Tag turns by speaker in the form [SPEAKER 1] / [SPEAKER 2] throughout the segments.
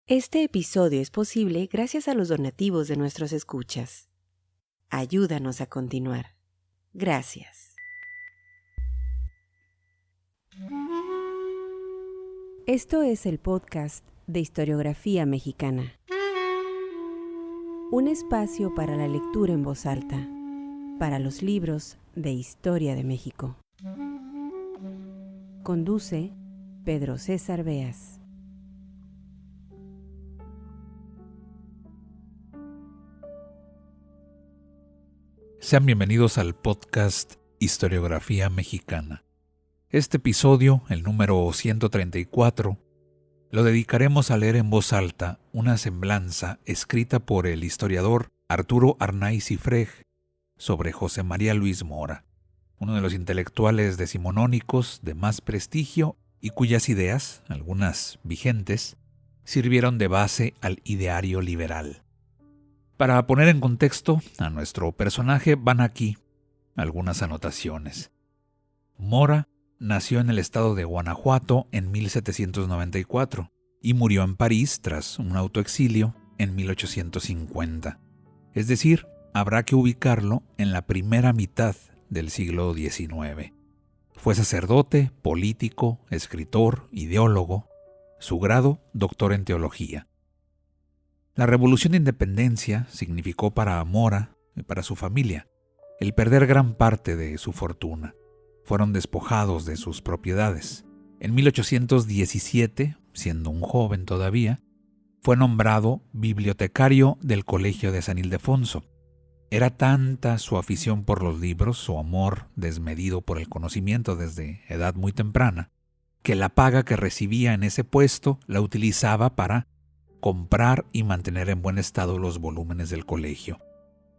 [SPEAKER 1] Este episodio es posible gracias a los donativos de nuestros escuchas. Ayúdanos a continuar. Gracias. Esto es el podcast de Historiografía Mexicana. Un espacio para la lectura en voz alta, para los libros de Historia de México. Conduce Pedro César Beas.
[SPEAKER 2] Sean bienvenidos al podcast Historiografía Mexicana. Este episodio, el número 134, lo dedicaremos a leer en voz alta una semblanza escrita por el historiador Arturo Arnaiz y Freg sobre José María Luis Mora, uno de los intelectuales decimonónicos de más prestigio y cuyas ideas, algunas vigentes, sirvieron de base al ideario liberal. Para poner en contexto a nuestro personaje van aquí algunas anotaciones. Mora nació en el estado de Guanajuato en 1794 y murió en París tras un autoexilio en 1850. Es decir, habrá que ubicarlo en la primera mitad del siglo XIX. Fue sacerdote, político, escritor, ideólogo. Su grado, doctor en teología. La Revolución de Independencia significó para Mora y para su familia el perder gran parte de su fortuna. Fueron despojados de sus propiedades. En 1817, siendo un joven todavía, fue nombrado bibliotecario del Colegio de San Ildefonso. Era tanta su afición por los libros, su amor desmedido por el conocimiento desde edad muy temprana, que la paga que recibía en ese puesto la utilizaba para comprar y mantener en buen estado los volúmenes del colegio.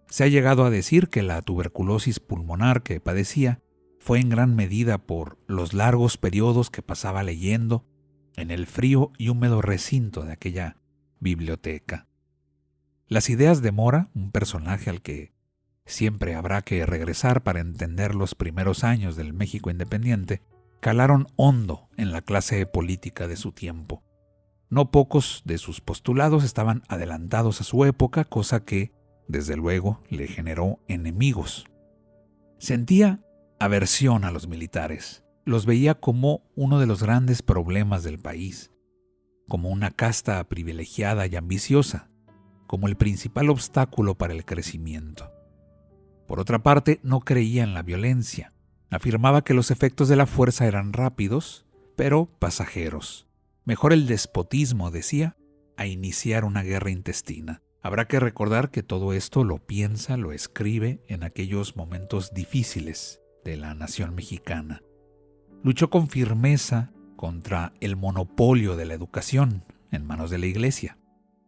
[SPEAKER 2] Se ha llegado a decir que la tuberculosis pulmonar que padecía fue en gran medida por los largos periodos que pasaba leyendo en el frío y húmedo recinto de aquella biblioteca. Las ideas de Mora, un personaje al que siempre habrá que regresar para entender los primeros años del México independiente, calaron hondo en la clase política de su tiempo. No pocos de sus postulados estaban adelantados a su época, cosa que, desde luego, le generó enemigos. Sentía aversión a los militares. Los veía como uno de los grandes problemas del país, como una casta privilegiada y ambiciosa, como el principal obstáculo para el crecimiento. Por otra parte, no creía en la violencia. Afirmaba que los efectos de la fuerza eran rápidos, pero pasajeros. Mejor el despotismo, decía, a iniciar una guerra intestina. Habrá que recordar que todo esto lo piensa, lo escribe en aquellos momentos difíciles de la nación mexicana. Luchó con firmeza contra el monopolio de la educación en manos de la Iglesia.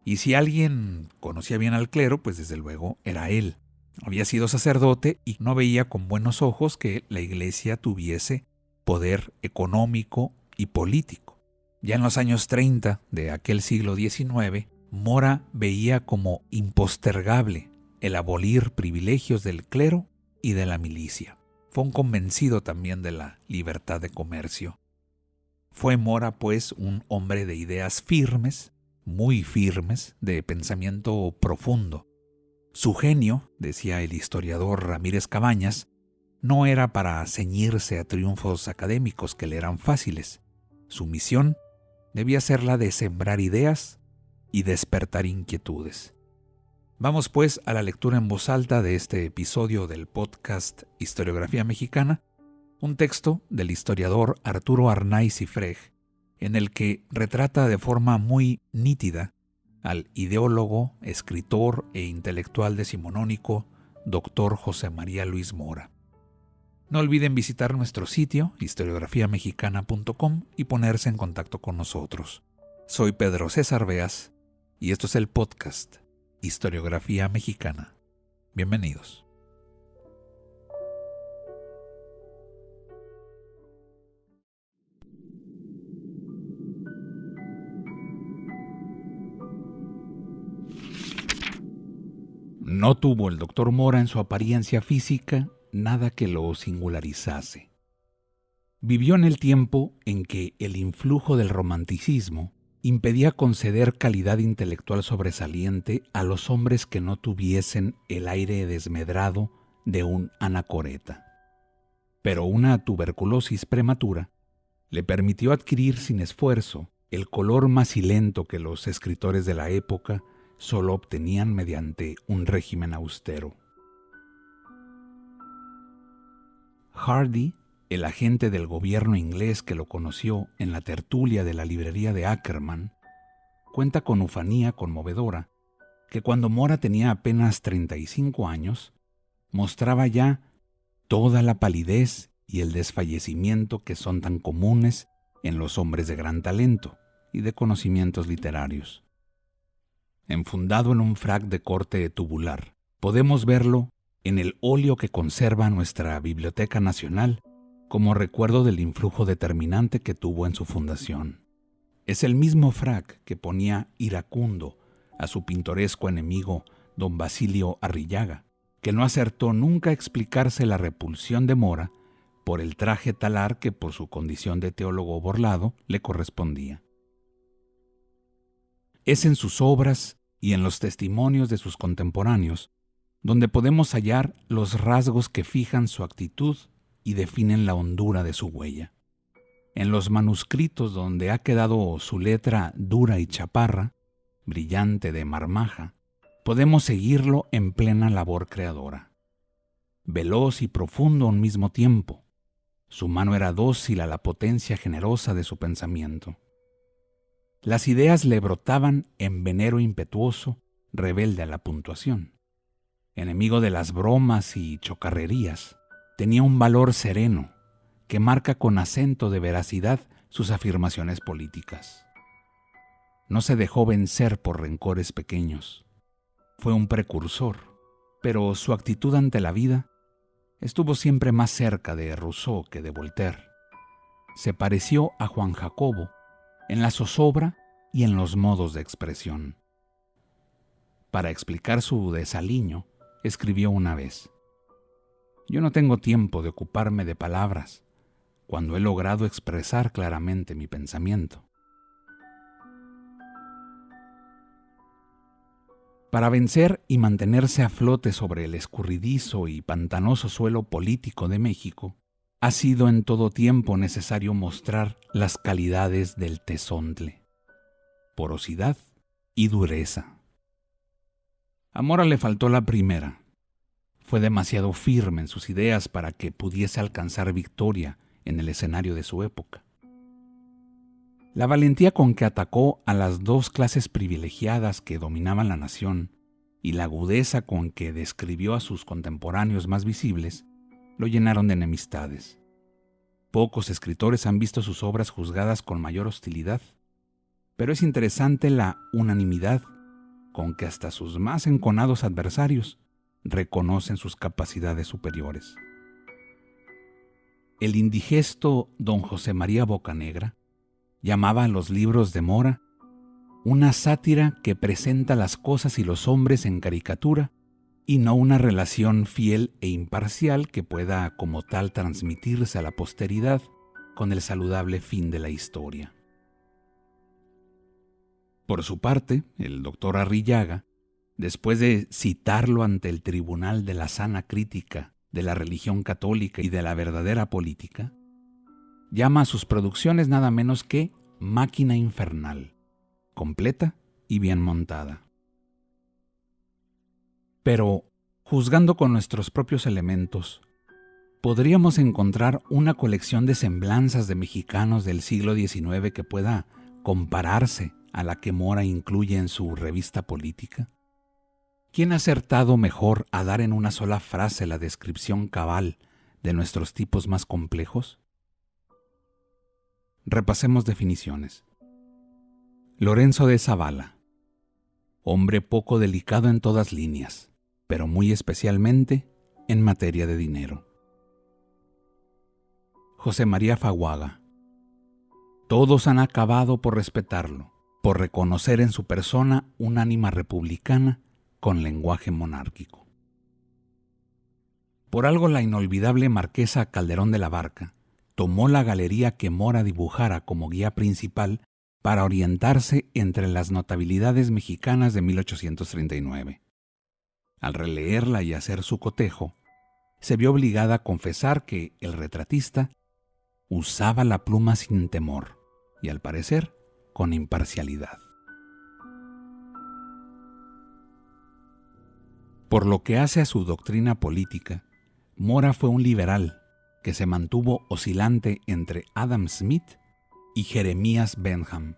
[SPEAKER 2] Y si alguien conocía bien al clero, pues desde luego era él. Había sido sacerdote y no veía con buenos ojos que la Iglesia tuviese poder económico y político. Ya en los años 30 de aquel siglo XIX, Mora veía como impostergable el abolir privilegios del clero y de la milicia. Fue un convencido también de la libertad de comercio. Fue Mora, pues, un hombre de ideas firmes, muy firmes, de pensamiento profundo. Su genio, decía el historiador Ramírez Cabañas, no era para ceñirse a triunfos académicos que le eran fáciles. Su misión debía ser la de sembrar ideas y despertar inquietudes. Vamos pues a la lectura en voz alta de este episodio del podcast Historiografía Mexicana, un texto del historiador Arturo Arnaiz y Freg, en el que retrata de forma muy nítida al ideólogo, escritor e intelectual decimonónico Dr. José María Luis Mora. No olviden visitar nuestro sitio, historiografiamexicana.com, y ponerse en contacto con nosotros. Soy Pedro César Beas, y esto es el podcast Historiografía Mexicana. Bienvenidos. No tuvo el doctor Mora en su apariencia física nada que lo singularizase. Vivió en el tiempo en que el influjo del romanticismo
[SPEAKER 3] impedía conceder calidad intelectual sobresaliente a los hombres que no tuviesen el aire desmedrado de un anacoreta. Pero una tuberculosis prematura le permitió adquirir sin esfuerzo el color macilento que los escritores de la época solo obtenían mediante un régimen austero. Hardy, el agente del gobierno inglés que lo conoció en la tertulia de la librería de Ackerman, cuenta con ufanía conmovedora que cuando Mora tenía apenas 35 años, mostraba ya toda la palidez y el desfallecimiento que son tan comunes en los hombres de gran talento y de conocimientos literarios. Enfundado en un frac de corte tubular, podemos verlo en el óleo que conserva nuestra Biblioteca Nacional como recuerdo del influjo determinante que tuvo en su fundación. Es el mismo frac que ponía iracundo a su pintoresco enemigo don Basilio Arrillaga, que no acertó nunca a explicarse la repulsión de Mora por el traje talar que por su condición de teólogo borlado le correspondía. Es en sus obras y en los testimonios de sus contemporáneos donde podemos hallar los rasgos que fijan su actitud y definen la hondura de su huella. En los manuscritos donde ha quedado su letra dura y chaparra, brillante de marmaja, podemos seguirlo en plena labor creadora. Veloz y profundo a un mismo tiempo, su mano era dócil a la potencia generosa de su pensamiento. Las ideas le brotaban en venero impetuoso, rebelde a la puntuación. Enemigo de las bromas y chocarrerías, tenía un valor sereno que marca con acento de veracidad sus afirmaciones políticas. No se dejó vencer por rencores pequeños. Fue un precursor, pero su actitud ante la vida estuvo siempre más cerca de Rousseau que de Voltaire. Se pareció a Juan Jacobo en la zozobra y en los modos de expresión. Para explicar su desaliño, escribió una vez: «Yo no tengo tiempo de ocuparme de palabras cuando he logrado expresar claramente mi pensamiento». Para vencer y mantenerse a flote sobre el escurridizo y pantanoso suelo político de México, ha sido en todo tiempo necesario mostrar las calidades del tezontle: porosidad y dureza. A Mora le faltó la primera. Fue demasiado firme en sus ideas para que pudiese alcanzar victoria en el escenario de su época. La valentía con que atacó a las dos clases privilegiadas que dominaban la nación y la agudeza con que describió a sus contemporáneos más visibles lo llenaron de enemistades. Pocos escritores han visto sus obras juzgadas con mayor hostilidad, pero es interesante la unanimidad con que hasta sus más enconados adversarios reconocen sus capacidades superiores. El indigesto don José María Bocanegra llamaba a los libros de Mora una sátira que presenta las cosas y los hombres en caricatura y no una relación fiel e imparcial que pueda como tal transmitirse a la posteridad con el saludable fin de la historia. Por su parte, el doctor Arrillaga, después de citarlo ante el tribunal de la sana crítica de la religión católica y de la verdadera política, llama a sus producciones nada menos que máquina infernal, completa y bien montada. Pero, juzgando con nuestros propios elementos, podríamos encontrar una colección de semblanzas de mexicanos del siglo XIX que pueda compararse a la que Mora incluye en su revista política. ¿Quién ha acertado mejor a dar en una sola frase la descripción cabal de nuestros tipos más complejos? Repasemos definiciones. Lorenzo de Zavala, hombre poco delicado en todas líneas, pero muy especialmente en materia de dinero. José María Faguaga, todos han acabado por respetarlo, por reconocer en su persona un ánima republicana con lenguaje monárquico. Por algo la inolvidable marquesa Calderón de la Barca tomó la galería que Mora dibujara como guía principal para orientarse entre las notabilidades mexicanas de 1839. Al releerla y hacer su cotejo, se vio obligada a confesar que el retratista usaba la pluma sin temor y, al parecer, con imparcialidad. Por lo que hace a su doctrina política, Mora fue un liberal que se mantuvo oscilante entre Adam Smith y Jeremías Bentham.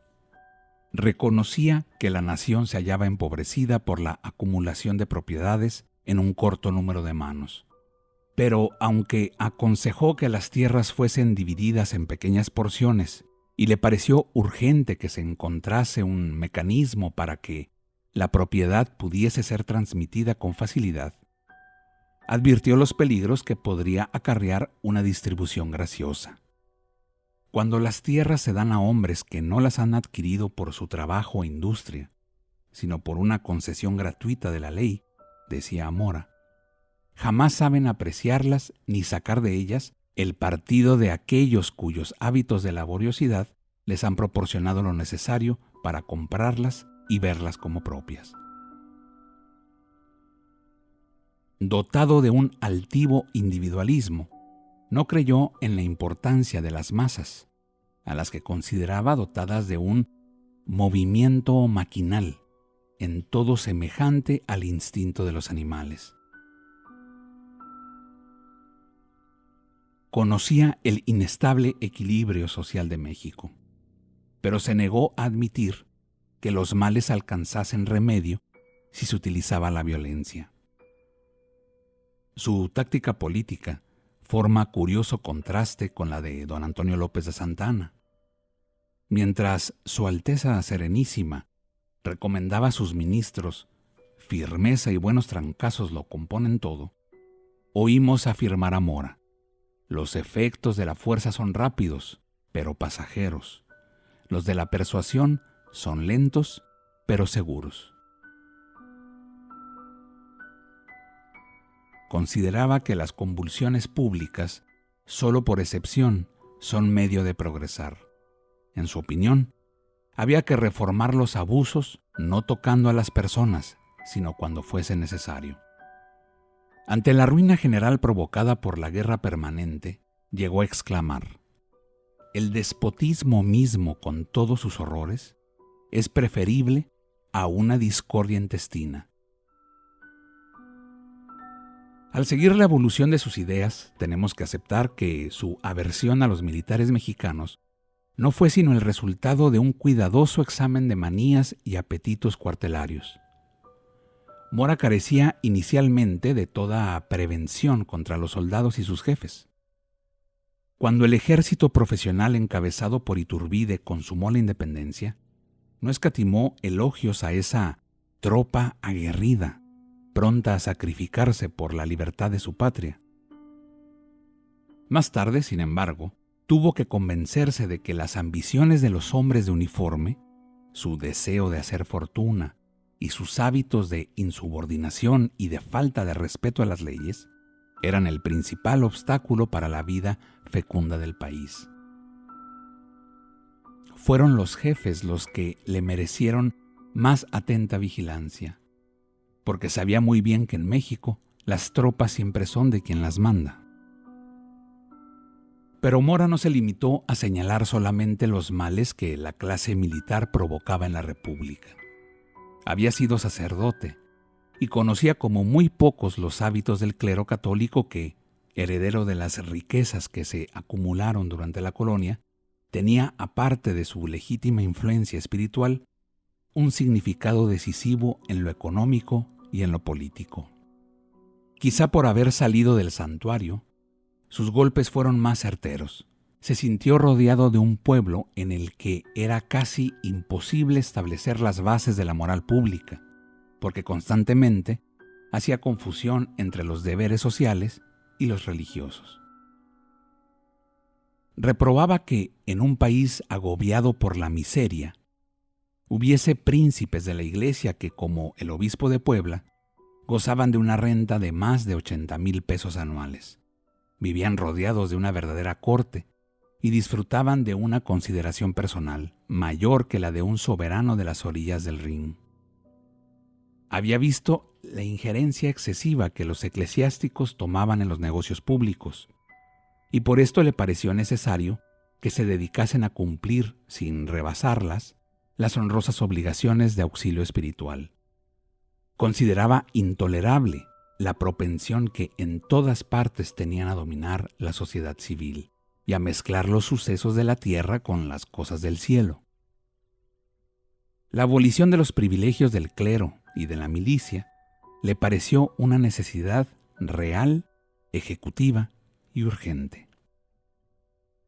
[SPEAKER 3] Reconocía que la nación se hallaba empobrecida por la acumulación de propiedades en un corto número de manos. Pero aunque aconsejó que las tierras fuesen divididas en pequeñas porciones y le pareció urgente que se encontrase un mecanismo para que la propiedad pudiese ser transmitida con facilidad, advirtió los peligros que podría acarrear una distribución graciosa. Cuando las tierras se dan a hombres que no las han adquirido por su trabajo o industria, sino por una concesión gratuita de la ley, decía Mora, jamás saben apreciarlas ni sacar de ellas el partido de aquellos cuyos hábitos de laboriosidad les han proporcionado lo necesario para comprarlas y verlas como propias. Dotado de un altivo individualismo, no creyó en la importancia de las masas, a las que consideraba dotadas de un movimiento maquinal, en todo semejante al instinto de los animales. Conocía el inestable equilibrio social de México, pero se negó a admitir que los males alcanzasen remedio si se utilizaba la violencia. Su táctica política forma curioso contraste con la de don Antonio López de Santa Anna. Mientras Su Alteza Serenísima recomendaba a sus ministros firmeza y buenos trancazos lo componen todo, oímos afirmar a Mora: los efectos de la fuerza son rápidos, pero pasajeros. Los de la persuasión son lentos, pero seguros. Consideraba que las convulsiones públicas, solo por excepción, son medio de progresar. En su opinión, había que reformar los abusos no tocando a las personas, sino cuando fuese necesario. Ante la ruina general provocada por la guerra permanente, llegó a exclamar: el despotismo mismo, con todos sus horrores, es preferible a una discordia intestina. Al seguir la evolución de sus ideas, tenemos que aceptar que su aversión a los militares mexicanos no fue sino el resultado de un cuidadoso examen de manías y apetitos cuartelarios. Mora carecía inicialmente de toda prevención contra los soldados y sus jefes. Cuando el ejército profesional encabezado por Iturbide consumó la independencia, no escatimó elogios a esa tropa aguerrida, pronta a sacrificarse por la libertad de su patria. Más tarde, sin embargo, tuvo que convencerse de que las ambiciones de los hombres de uniforme, su deseo de hacer fortuna y sus hábitos de insubordinación y de falta de respeto a las leyes eran el principal obstáculo para la vida fecunda del país. Fueron los jefes los que le merecieron más atenta vigilancia, porque sabía muy bien que en México las tropas siempre son de quien las manda. Pero Mora no se limitó a señalar solamente los males que la clase militar provocaba en la República. Había sido sacerdote y conocía como muy pocos los hábitos del clero católico que, heredero de las riquezas que se acumularon durante la colonia, tenía, aparte de su legítima influencia espiritual, un significado decisivo en lo económico y en lo político. Quizá por haber salido del santuario, sus golpes fueron más certeros. Se sintió rodeado de un pueblo en el que era casi imposible establecer las bases de la moral pública, porque constantemente hacía confusión entre los deberes sociales y los religiosos. Reprobaba que, en un país agobiado por la miseria, hubiese príncipes de la iglesia que, como el obispo de Puebla, gozaban de una renta de más de 80,000 pesos anuales. Vivían rodeados de una verdadera corte, y disfrutaban de una consideración personal mayor que la de un soberano de las orillas del Rin. Había visto la injerencia excesiva que los eclesiásticos tomaban en los negocios públicos, y por esto le pareció necesario que se dedicasen a cumplir, sin rebasarlas, las honrosas obligaciones de auxilio espiritual. Consideraba intolerable la propensión que en todas partes tenían a dominar la sociedad civil y a mezclar los sucesos de la tierra con las cosas del cielo. La abolición de los privilegios del clero y de la milicia le pareció una necesidad real, ejecutiva y urgente.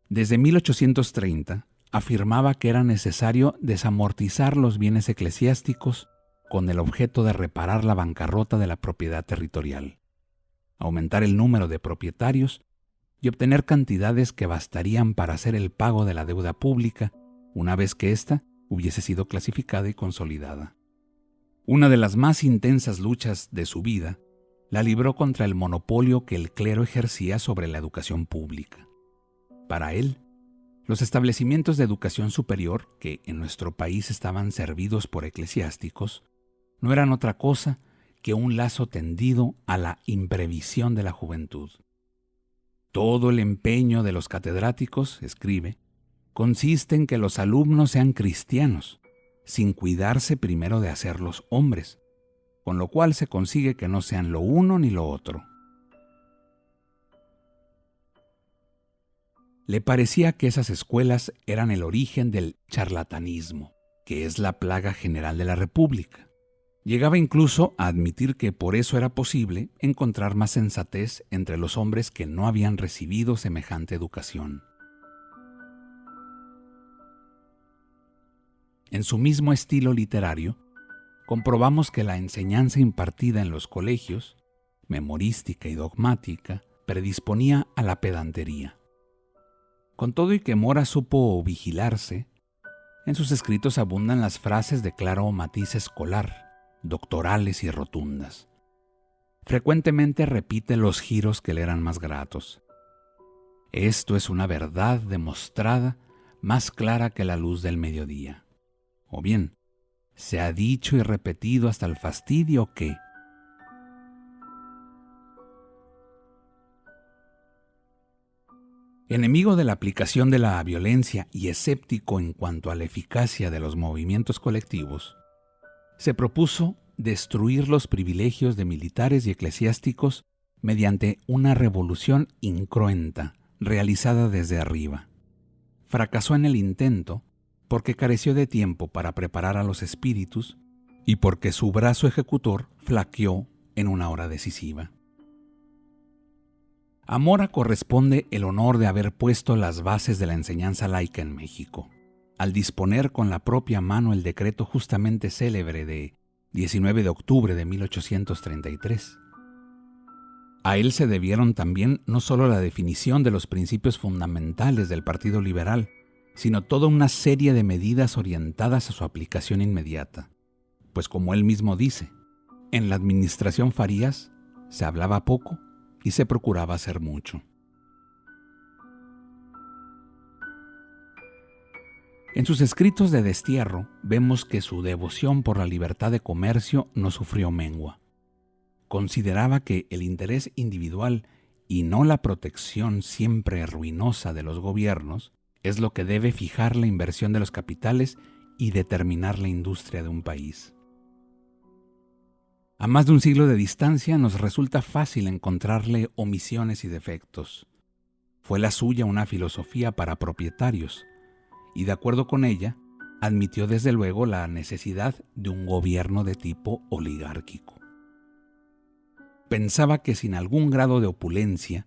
[SPEAKER 3] Desde 1830 afirmaba que era necesario desamortizar los bienes eclesiásticos con el objeto de reparar la bancarrota de la propiedad territorial, aumentar el número de propietarios y obtener cantidades que bastarían para hacer el pago de la deuda pública una vez que ésta hubiese sido clasificada y consolidada. Una de las más intensas luchas de su vida la libró contra el monopolio que el clero ejercía sobre la educación pública. Para él, los establecimientos de educación superior, que en nuestro país estaban servidos por eclesiásticos, no eran otra cosa que un lazo tendido a la imprevisión de la juventud. Todo el empeño de los catedráticos, escribe, consiste en que los alumnos sean cristianos, sin cuidarse primero de hacerlos hombres, con lo cual se consigue que no sean lo uno ni lo otro. Le parecía que esas escuelas eran el origen del charlatanismo, que es la plaga general de la República. Llegaba incluso a admitir que por eso era posible encontrar más sensatez entre los hombres que no habían recibido semejante educación. En su mismo estilo literario, comprobamos que la enseñanza impartida en los colegios, memorística y dogmática, predisponía a la pedantería. Con todo y que Mora supo vigilarse, en sus escritos abundan las frases de claro matiz escolar, doctorales y rotundas. Frecuentemente repite los giros que le eran más gratos. Esto es una verdad demostrada más clara que la luz del mediodía. O bien, se ha dicho y repetido hasta el fastidio que, enemigo de la aplicación de la violencia y escéptico en cuanto a la eficacia de los movimientos colectivos, se propuso destruir los privilegios de militares y eclesiásticos mediante una revolución incruenta realizada desde arriba. Fracasó en el intento porque careció de tiempo para preparar a los espíritus y porque su brazo ejecutor flaqueó en una hora decisiva. A Mora corresponde el honor de haber puesto las bases de la enseñanza laica en México, al disponer con la propia mano el decreto justamente célebre de 19 de octubre de 1833. A él se debieron también no solo la definición de los principios fundamentales del Partido Liberal, sino toda una serie de medidas orientadas a su aplicación inmediata. Pues como él mismo dice, en la administración Farías se hablaba poco y se procuraba hacer mucho. En sus escritos de destierro vemos que su devoción por la libertad de comercio no sufrió mengua. Consideraba que el interés individual y no la protección siempre ruinosa de los gobiernos es lo que debe fijar la inversión de los capitales y determinar la industria de un país. A más de un siglo de distancia nos resulta fácil encontrarle omisiones y defectos. Fue la suya una filosofía para propietarios, y de acuerdo con ella, admitió desde luego la necesidad de un gobierno de tipo oligárquico. Pensaba que sin algún grado de opulencia,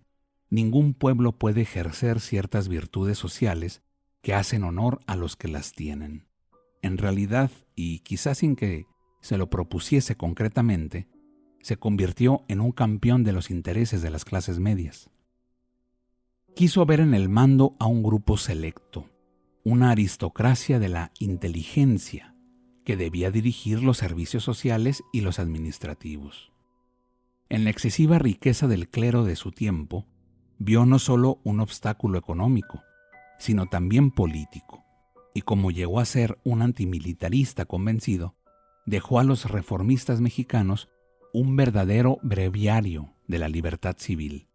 [SPEAKER 3] ningún pueblo puede ejercer ciertas virtudes sociales que hacen honor a los que las tienen. En realidad, y quizás sin que se lo propusiese concretamente, se convirtió en un campeón de los intereses de las clases medias. Quiso ver en el mando a un grupo selecto, una aristocracia de la inteligencia que debía dirigir los servicios sociales y los administrativos. En la excesiva riqueza del clero de su tiempo, vio no solo un obstáculo económico, sino también político, y como llegó a ser un antimilitarista convencido, dejó a los reformistas mexicanos un verdadero breviario de la libertad civil.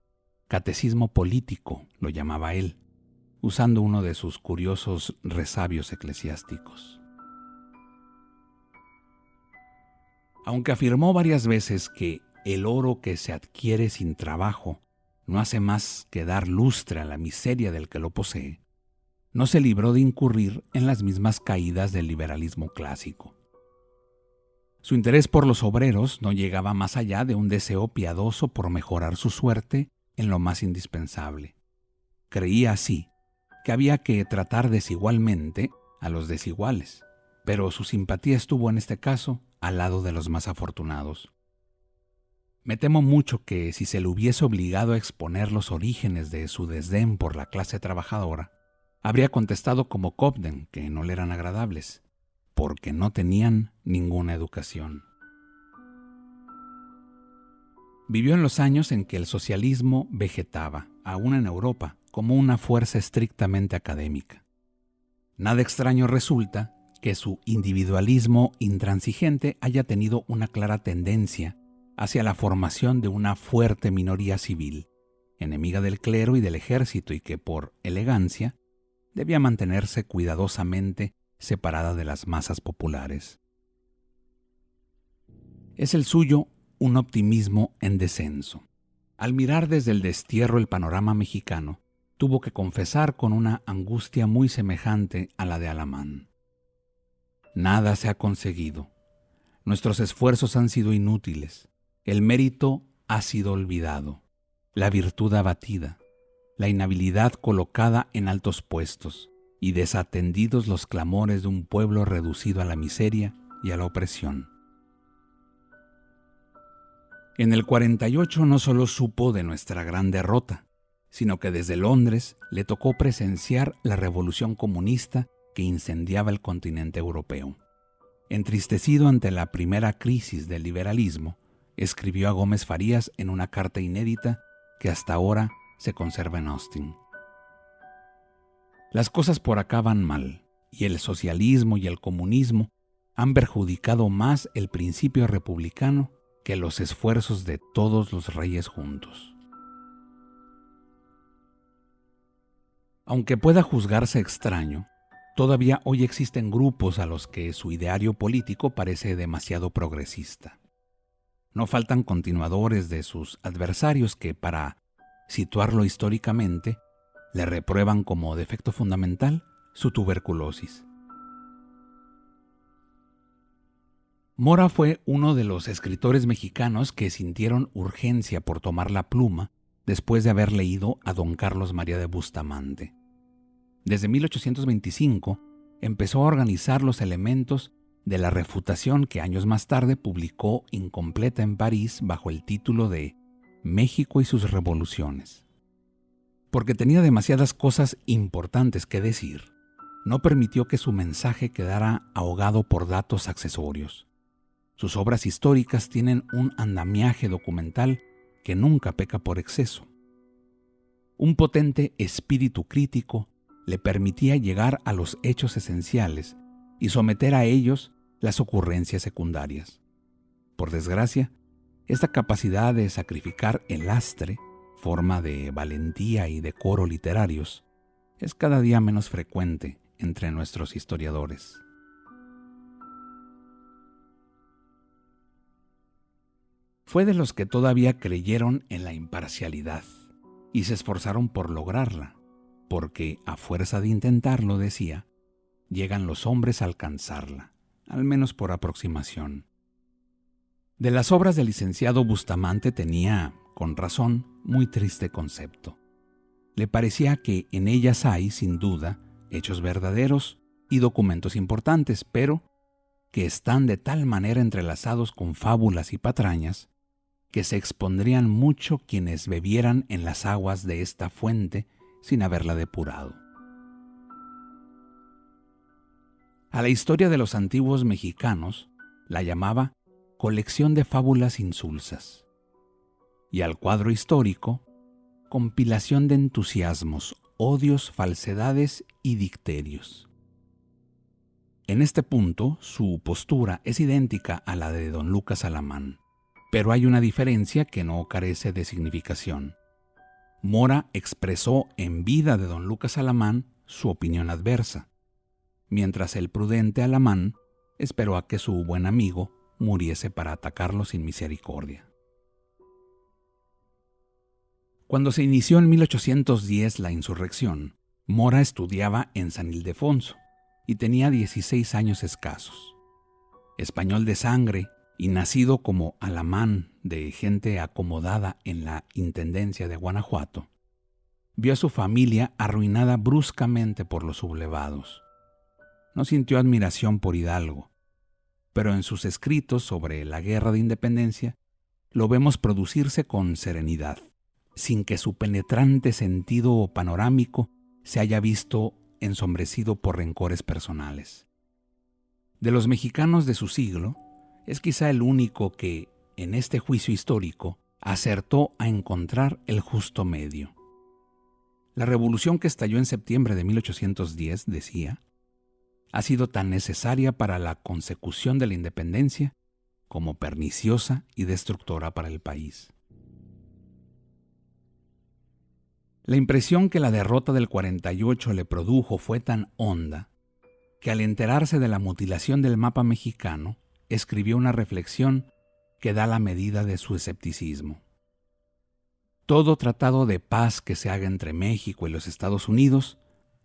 [SPEAKER 3] Catecismo político lo llamaba él, usando uno de sus curiosos resabios eclesiásticos. Aunque afirmó varias veces que el oro que se adquiere sin trabajo no hace más que dar lustre a la miseria del que lo posee, no se libró de incurrir en las mismas caídas del liberalismo clásico. Su interés por los obreros no llegaba más allá de un deseo piadoso por mejorar su suerte en lo más indispensable. Creía así que había que tratar desigualmente a los desiguales, pero su simpatía estuvo en este caso al lado de los más afortunados. Me temo mucho que si se le hubiese obligado a exponer los orígenes de su desdén por la clase trabajadora, habría contestado como Cobden, que no le eran agradables, porque no tenían ninguna educación. Vivió en los años en que el socialismo vegetaba, aún en Europa, como una fuerza estrictamente académica. Nada extraño resulta que su individualismo intransigente haya tenido una clara tendencia hacia la formación de una fuerte minoría civil, enemiga del clero y del ejército, y que por elegancia debía mantenerse cuidadosamente separada de las masas populares. Es el suyo un optimismo en descenso. Al mirar desde el destierro el panorama mexicano, tuvo que confesar con una angustia muy semejante a la de Alamán: nada se ha conseguido. Nuestros esfuerzos han sido inútiles. El mérito ha sido olvidado, la virtud abatida, la inhabilidad colocada en altos puestos y desatendidos los clamores de un pueblo reducido a la miseria y a la opresión. En el 48 no solo supo de nuestra gran derrota, sino que desde Londres le tocó presenciar la revolución comunista que incendiaba el continente europeo. Entristecido ante la primera crisis del liberalismo, escribió a Gómez Farías en una carta inédita que hasta ahora se conserva en Austin: las cosas por acá van mal, y el socialismo y el comunismo han perjudicado más el principio republicano que los esfuerzos de todos los reyes juntos. Aunque pueda juzgarse extraño, todavía hoy existen grupos a los que su ideario político parece demasiado progresista. No faltan continuadores de sus adversarios que, para situarlo históricamente, le reprueban como defecto fundamental su tuberculosis. Mora fue uno de los escritores mexicanos que sintieron urgencia por tomar la pluma después de haber leído a don Carlos María de Bustamante. Desde 1825 empezó a organizar los elementos de la refutación que años más tarde publicó incompleta en París bajo el título de México y sus revoluciones. Porque tenía demasiadas cosas importantes que decir, no permitió que su mensaje quedara ahogado por datos accesorios. Sus obras históricas tienen un andamiaje documental que nunca peca por exceso. Un potente espíritu crítico le permitía llegar a los hechos esenciales y someter a ellos las ocurrencias secundarias. Por desgracia, esta capacidad de sacrificar el lastre, forma de valentía y decoro literarios, es cada día menos frecuente entre nuestros historiadores. Fue de los que todavía creyeron en la imparcialidad y se esforzaron por lograrla, porque a fuerza de intentarlo, decía, llegan los hombres a alcanzarla, al menos por aproximación. De las obras del licenciado Bustamante tenía, con razón, muy triste concepto. Le parecía que en ellas hay, sin duda, hechos verdaderos y documentos importantes, pero que están de tal manera entrelazados con fábulas y patrañas que se expondrían mucho quienes bebieran en las aguas de esta fuente sin haberla depurado. A la historia de los antiguos mexicanos la llamaba colección de fábulas insulsas, y al cuadro histórico, compilación de entusiasmos odios, falsedades y dicterios. En este punto, su postura es idéntica a la de don Lucas Alamán, pero hay una diferencia que no carece de significación. Mora expresó en vida de don Lucas Alamán su opinión adversa, mientras el prudente Alamán esperó a que su buen amigo muriese para atacarlo sin misericordia. Cuando se inició en 1810 la insurrección, Mora estudiaba en San Ildefonso y tenía 16 años escasos. Español de sangre y nacido como Alamán de gente acomodada en la Intendencia de Guanajuato, vio a su familia arruinada bruscamente por los sublevados. No sintió admiración por Hidalgo, pero en sus escritos sobre la Guerra de Independencia lo vemos producirse con serenidad, sin que su penetrante sentido panorámico se haya visto ensombrecido por rencores personales. De los mexicanos de su siglo, es quizá el único que, en este juicio histórico, acertó a encontrar el justo medio. La revolución que estalló en septiembre de 1810, decía, ha sido tan necesaria para la consecución de la independencia como perniciosa y destructora para el país. La impresión que la derrota del 48 le produjo fue tan honda que al enterarse de la mutilación del mapa mexicano, escribió una reflexión que da la medida de su escepticismo. Todo tratado de paz que se haga entre México y los Estados Unidos,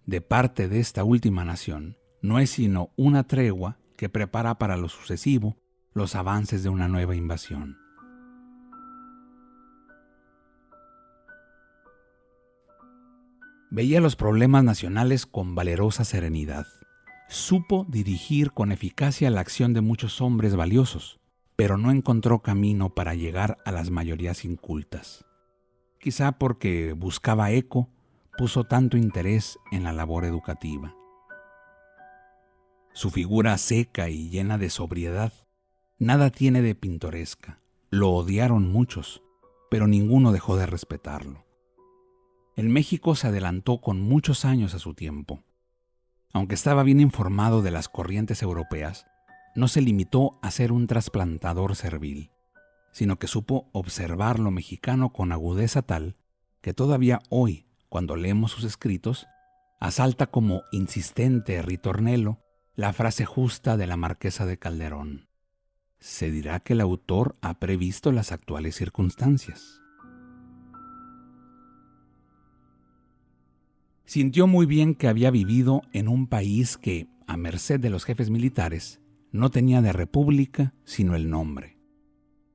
[SPEAKER 3] de parte de esta última nación, no es sino una tregua que prepara para lo sucesivo los avances de una nueva invasión. Veía los problemas nacionales con valerosa serenidad. Supo dirigir con eficacia la acción de muchos hombres valiosos, pero no encontró camino para llegar a las mayorías incultas. Quizá porque buscaba eco, puso tanto interés en la labor educativa. Su figura seca y llena de sobriedad nada tiene de pintoresca. Lo odiaron muchos, pero ninguno dejó de respetarlo. En México se adelantó con muchos años a su tiempo. Aunque estaba bien informado de las corrientes europeas, no se limitó a ser un trasplantador servil, sino que supo observar lo mexicano con agudeza tal que todavía hoy, cuando leemos sus escritos, asalta como insistente ritornelo la frase justa de la marquesa de Calderón. Se dirá que el autor ha previsto las actuales circunstancias. Sintió muy bien que había vivido en un país que, a merced de los jefes militares, no tenía de república sino el nombre.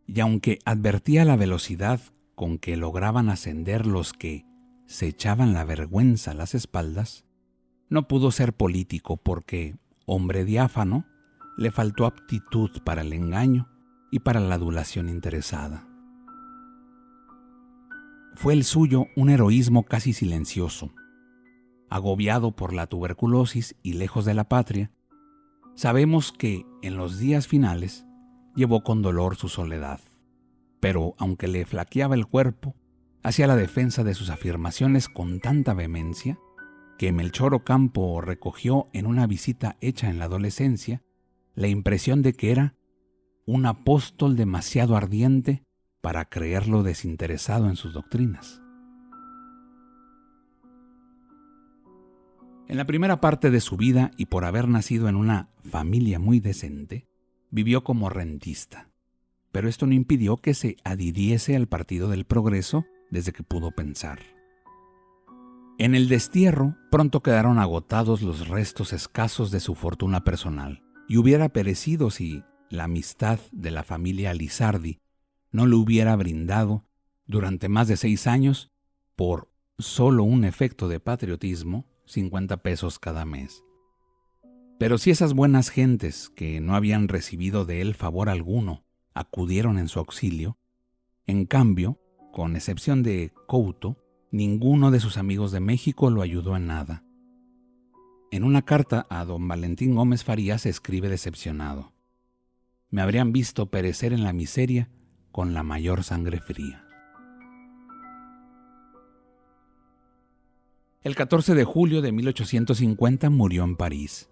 [SPEAKER 3] Y aunque advertía la velocidad con que lograban ascender los que se echaban la vergüenza a las espaldas, no pudo ser político porque, hombre diáfano, le faltó aptitud para el engaño y para la adulación interesada. Fue el suyo un heroísmo casi silencioso. Agobiado por la tuberculosis y lejos de la patria, sabemos que en los días finales llevó con dolor su soledad. Pero aunque le flaqueaba el cuerpo, hacía la defensa de sus afirmaciones con tanta vehemencia que Melchor Ocampo recogió en una visita hecha en la adolescencia la impresión de que era un apóstol demasiado ardiente para creerlo desinteresado en sus doctrinas. En la primera parte de su vida, y por haber nacido en una familia muy decente, vivió como rentista. Pero esto no impidió que se adhiriese al Partido del Progreso desde que pudo pensar. En el destierro, pronto quedaron agotados los restos escasos de su fortuna personal, y hubiera perecido si la amistad de la familia Lizardi no le hubiera brindado, durante más de 6 años, por solo un efecto de patriotismo, 50 pesos cada mes. Pero si esas buenas gentes que no habían recibido de él favor alguno acudieron en su auxilio, en cambio, con excepción de Couto, ninguno de sus amigos de México lo ayudó en nada. En una carta a don Valentín Gómez Farías escribe decepcionado: me habrían visto perecer en la miseria con la mayor sangre fría. El 14 de julio de 1850 murió en París.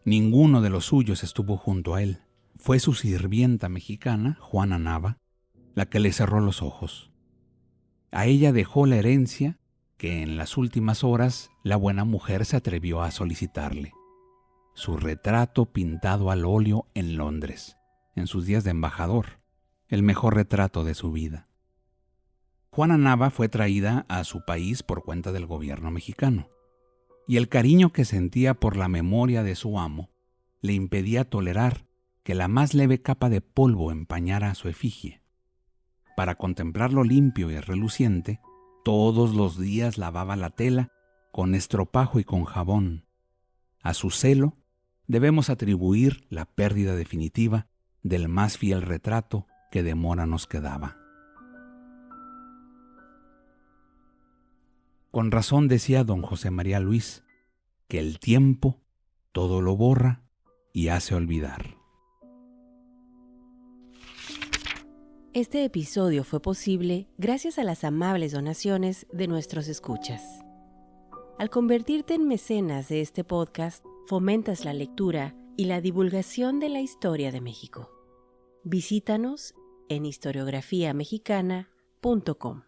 [SPEAKER 3] Ninguno de los suyos estuvo junto a él. Fue su sirvienta mexicana, Juana Nava, la que le cerró los ojos. A ella dejó la herencia que en las últimas horas la buena mujer se atrevió a solicitarle: su retrato pintado al óleo en Londres, en sus días de embajador, el mejor retrato de su vida. Juana Nava fue traída a su país por cuenta del gobierno mexicano, y el cariño que sentía por la memoria de su amo le impedía tolerar que la más leve capa de polvo empañara su efigie. Para contemplarlo limpio y reluciente, todos los días lavaba la tela con estropajo y con jabón. A su celo debemos atribuir la pérdida definitiva del más fiel retrato que de Mora nos quedaba. Con razón decía don José María Luis que el tiempo todo lo borra y hace olvidar.
[SPEAKER 1] Este episodio fue posible gracias a las amables donaciones de nuestros escuchas. Al convertirte en mecenas de este podcast, fomentas la lectura y la divulgación de la historia de México. Visítanos en historiografiamexicana.com.